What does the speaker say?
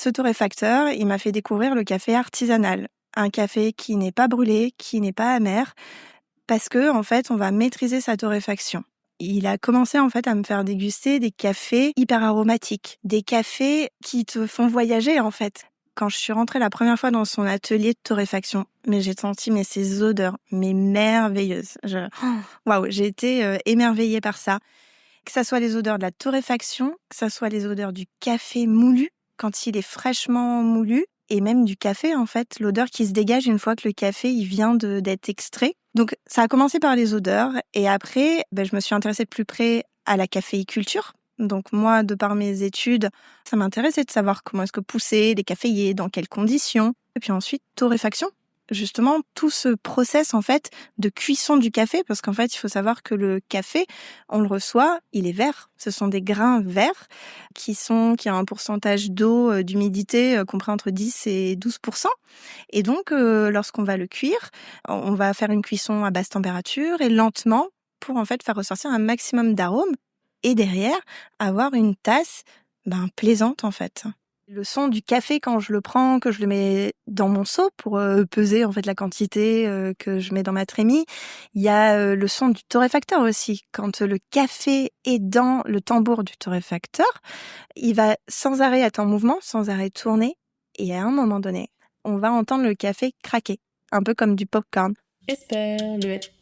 Ce torréfacteur, il m'a fait découvrir le café artisanal. Un café qui n'est pas brûlé, qui n'est pas amer, parce que en fait, on va maîtriser sa torréfaction. Il a commencé en fait à me faire déguster des cafés hyper aromatiques, des cafés qui te font voyager en fait. Quand je suis rentrée la première fois dans son atelier de torréfaction, mais j'ai senti ces odeurs, mais merveilleuses. Waouh, j'ai été émerveillée par ça. Que ça soit les odeurs de la torréfaction, que ça soit les odeurs du café moulu quand il est fraîchement moulu, et même du café en fait, l'odeur qui se dégage une fois que le café il vient d'être extrait. Donc ça a commencé par les odeurs et après je me suis intéressée de plus près à la caféiculture. Donc moi, de par mes études, ça m'intéressait de savoir comment est-ce que poussaient les caféiers, dans quelles conditions. Et puis ensuite, torréfaction. Justement, tout ce process en fait de cuisson du café, parce qu'en fait, il faut savoir que le café, on le reçoit, il est vert. Ce sont des grains verts qui ont un pourcentage d'eau, d'humidité compris entre 10 et 12%. Et donc, lorsqu'on va le cuire, on va faire une cuisson à basse température et lentement pour en fait faire ressortir un maximum d'arômes et derrière avoir une tasse plaisante en fait. Le son du café quand je le prends, que je le mets dans mon seau pour peser en fait la quantité que je mets dans ma trémie. Il y a le son du torréfacteur aussi. Quand le café est dans le tambour du torréfacteur, il va sans arrêt être en mouvement, sans arrêt tourner. Et à un moment donné, on va entendre le café craquer, un peu comme du popcorn. Esperluette.